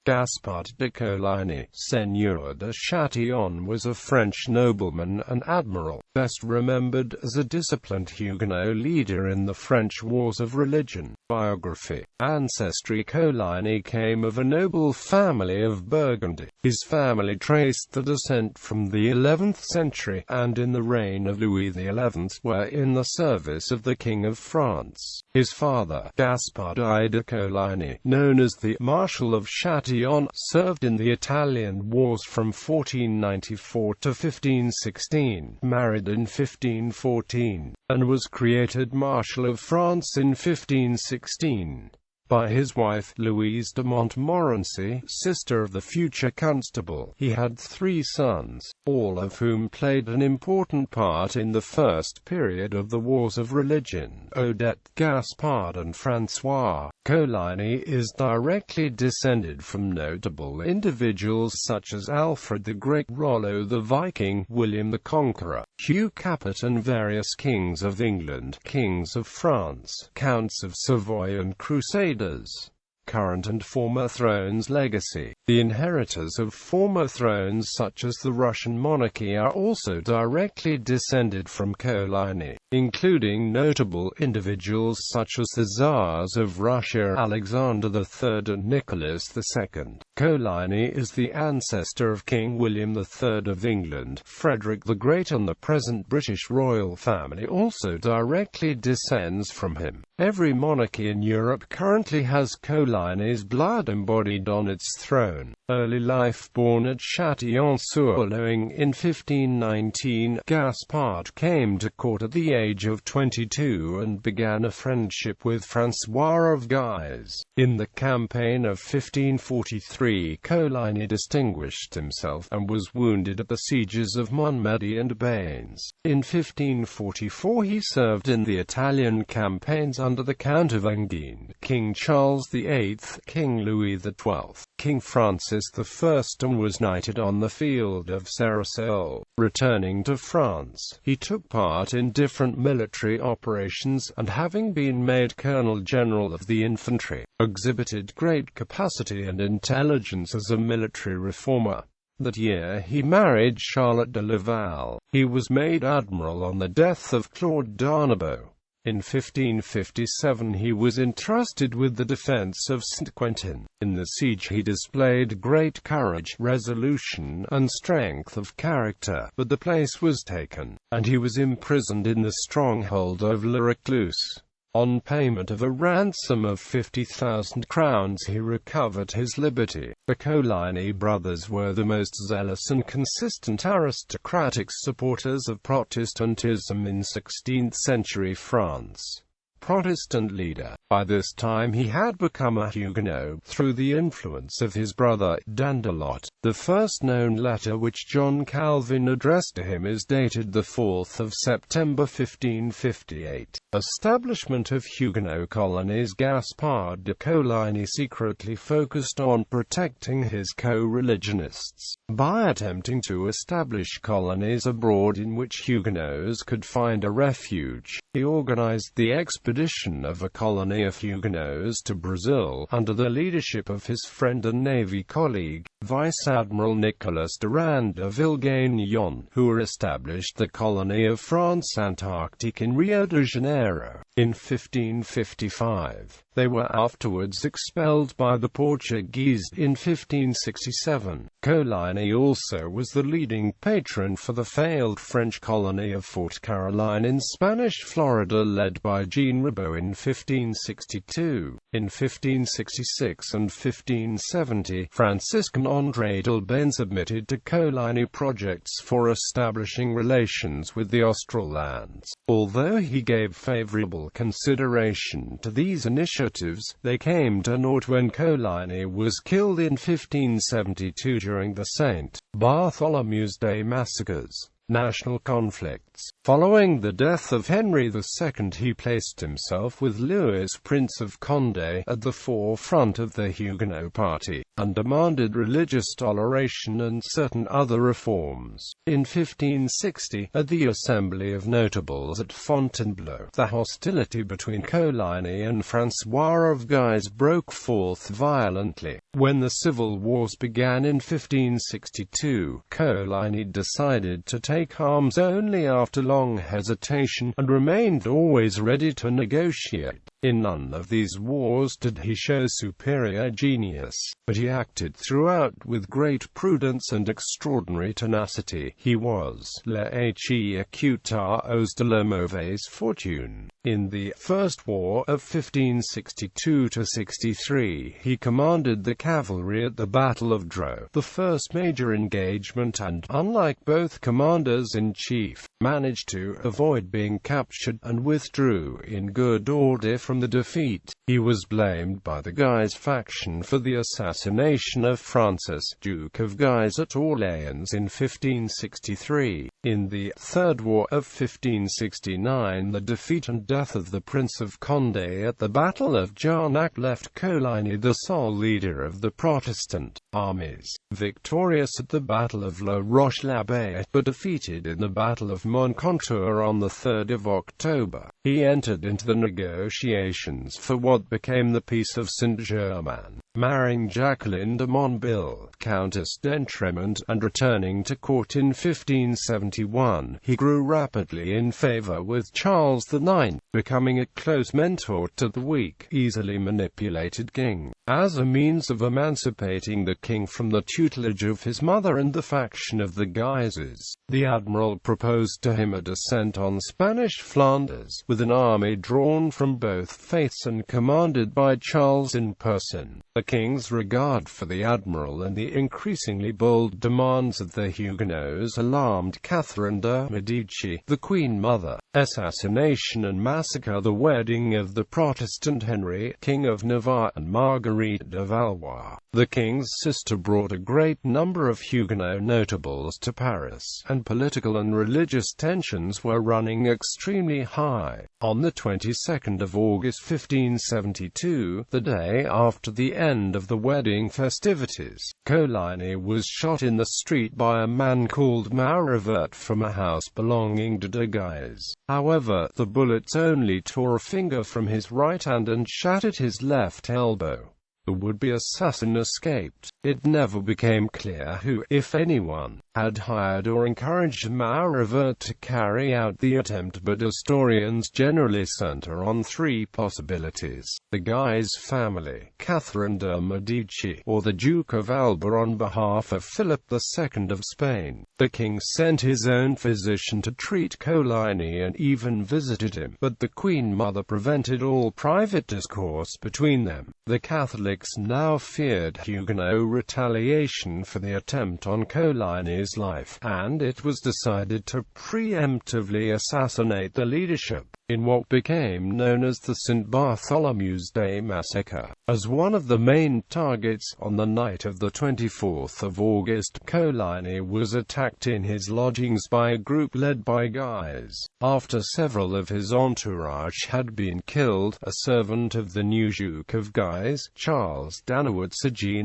Gaspard de Coligny, Seigneur de Châtillon, was a French nobleman and admiral, best remembered as a disciplined Huguenot leader in the French Wars of Religion. Biography Ancestry. Coligny came of a noble family of Burgundy. His family traced the descent from the 11th century, and in the reign of Louis XI were in the service of the King of France. His father, Gaspard de Coligny, known as the Marshal of Châtillon, served in the Italian wars from 1494 to 1516, married in 1514, and was created Marshal of France in 1516 by his wife, Louise de Montmorency, sister of the future constable. He had 3 sons, all of whom played an important part in the first period of the Wars of Religion: Odette, Gaspard and François. Coligny is directly descended from notable individuals such as Alfred the Great, Rollo the Viking, William the Conqueror, Hugh Capet and various kings of England, kings of France, counts of Savoy and Crusaders. Current and former thrones. Legacy. The inheritors of former thrones such as the Russian monarchy are also directly descended from Coligny, including notable individuals such as the Tsars of Russia Alexander III and Nicholas II. Coligny is the ancestor of King William III of England. Frederick the Great and the present British royal family also directly descends from him. Every monarchy in Europe currently has Coligny's blood embodied on its throne. Early life. Born at Châtillon-sur-Loing in 1519, Gaspard came to court at the age of 22 and began a friendship with François of Guise. In the campaign of 1543, Coligny distinguished himself, and was wounded at the sieges of Montmedy and Bains. In 1544 he served in the Italian campaigns under the Count of Enghien, King Charles VIII, King Louis XII, King Francis I, and was knighted on the field of Sarceau. Returning to France, he took part in different military operations, and having been made Colonel-General of the Infantry, exhibited great capacity and intelligence as a military reformer. That year he married Charlotte de Laval. He was made admiral on the death of Claude d'Arnabeau. In 1557 he was entrusted with the defense of Saint-Quentin. In the siege he displayed great courage, resolution, and strength of character, but the place was taken, and he was imprisoned in the stronghold of Le Recluse. On payment of a ransom of 50,000 crowns he recovered his liberty. The Coligny brothers were the most zealous and consistent aristocratic supporters of Protestantism in 16th-century France. Protestant leader. By this time he had become a Huguenot, through the influence of his brother, Dandelot. The first known letter which John Calvin addressed to him is dated the 4th of September 1558. Establishment of Huguenot colonies. Gaspard de Coligny secretly focused on protecting his co-religionists. By attempting to establish colonies abroad in which Huguenots could find a refuge, he organized the expedition of a colony of Huguenots to Brazil, under the leadership of his friend and navy colleague, Vice-Admiral Nicolas Durand de Villegagnon, who established the colony of France Antarctique in Rio de Janeiro. In 1555, they were afterwards expelled by the Portuguese. In 1567, Coligny also was the leading patron for the failed French colony of Fort Caroline in Spanish Florida led by Jean Ribaut in 1562. In 1566 and 1570, Franciscan André d'Albane submitted to Coligny projects for establishing relations with the Austral lands. Although he gave favorable consideration to these initiatives, they came to naught when Coligny was killed in 1572 during the St. Bartholomew's Day massacres. national conflicts. Following the death of Henry II, he placed himself with Louis, Prince of Condé, at the forefront of the Huguenot party, and demanded religious toleration and certain other reforms. In 1560, at the Assembly of Notables at Fontainebleau, the hostility between Coligny and François of Guise broke forth violently. When the civil wars began in 1562, Coligny decided to take arms only after long hesitation, and remained always ready to negotiate. In none of these wars did he show superior genius, but he acted throughout with great prudence and extraordinary tenacity. He was l'exécuteur de la mauvaise fortune. In the First War of 1562–63, he commanded the cavalry at the Battle of Dreux, the first major engagement, and, unlike both commanders-in-chief, managed to avoid being captured, and withdrew in good order from the defeat. He was blamed by the Guise faction for the assassination of Francis, Duke of Guise, at Orléans in 1563. In the Third War of 1569, the defeat and death of the Prince of Condé at the Battle of Jarnac left Coligny the sole leader of the Protestant armies. Victorious at the Battle of La Roche-l'Abeille, but defeated in the Battle of Moncontour on the 3rd of October, he entered into the negotiations for what became the Peace of Saint-Germain, marrying Jacqueline de Monbille, Countess d'Entremont, and returning to court in 1571. He grew rapidly in favor with Charles IX, becoming a close mentor to the weak, easily manipulated king. As a means of emancipating the king from the tutelage of his mother and the faction of the Guises, the admiral proposed to him a descent on Spanish Flanders, with an army drawn from both faiths and commanded by Charles in person. The king's regard for the admiral and the increasingly bold demands of the Huguenots alarmed Catherine de' Medici, the Queen Mother. Assassination and massacre. The wedding of the Protestant Henry, King of Navarre, and Marguerite de Valois, the king's sister, brought a great number of Huguenot notables to Paris, and political and religious tensions were running extremely high. On the 22nd of August 1572, the day after the end of the wedding festivities, Coligny was shot in the street by a man called Maurevert from a house belonging to de Guise. However, the bullets only tore a finger from his right hand and shattered his left elbow. The would-be assassin escaped. It never became clear who, if anyone, had hired or encouraged Maurevert to carry out the attempt, but historians generally center on three possibilities: the Guise family, Catherine de' Medici, or the Duke of Alba on behalf of Philip II of Spain. The king sent his own physician to treat Coligny and even visited him, but the Queen Mother prevented all private discourse between them. The Catholics now feared Huguenot retaliation for the attempt on Coligny's life, and it was decided to preemptively assassinate the leadership, in what became known as the St. Bartholomew's Day Massacre. As one of the main targets, on the night of the 24th of August, Coligny was attacked in his lodgings by a group led by Guise. After several of his entourage had been killed, a servant of the new Duke of Guise, Charles Danowitz,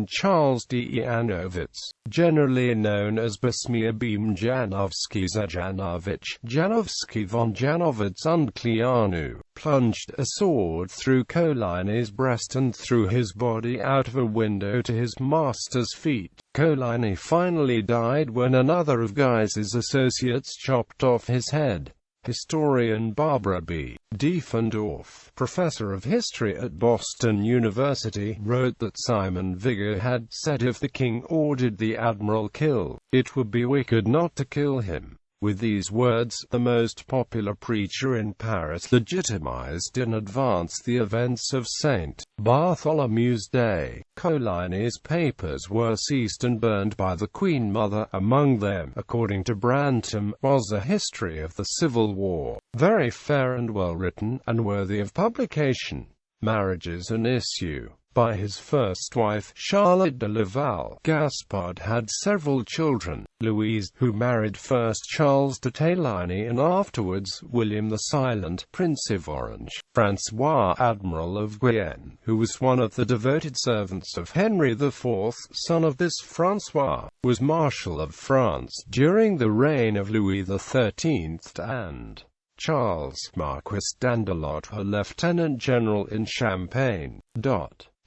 Charles D. Janowitz, generally known as Basmir Bim Janowski Zajanowicz, Janowski von Janowitz und Kleanu, plunged a sword through Coligny's breast and threw his body out of a window to his master's feet. Coligny finally died when another of Guise's associates chopped off his head. Historian Barbara B. Diefendorf, professor of history at Boston University, wrote that Simon Vigor had said if the king ordered the admiral killed, it would be wicked not to kill him. With these words, the most popular preacher in Paris legitimized in advance the events of St. Bartholomew's Day. Coligny's papers were seized and burned by the Queen Mother. Among them, according to Brantam, was a history of the Civil War, very fair and well written, and worthy of publication. Marriages an issue. By his first wife, Charlotte de Laval, Gaspard had several children: Louise, who married first Charles de Coligny and afterwards William the Silent, Prince of Orange; François, Admiral of Guyenne, who was one of the devoted servants of Henry IV. Son of this François was Marshal of France during the reign of Louis XIII, and Charles, Marquis d'Andelot, a lieutenant general in Champagne.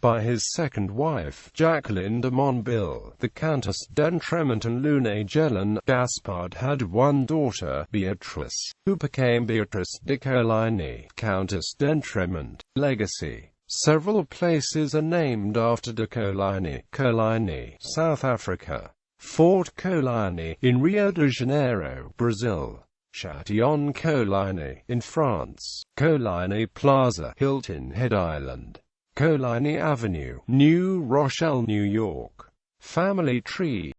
By his second wife, Jacqueline de Montville, the Countess d'Entremont and Luné-Gélin, Gaspard had one daughter, Beatrice, who became Beatrice de Coligny, Countess d'Entremont. Legacy. Several places are named after de Coligny: Coligny, South Africa; Fort Coligny, in Rio de Janeiro, Brazil; Châtillon Coligny, in France; Coligny Plaza, Hilton Head Island; Coligny Avenue, New Rochelle, New York. Family tree.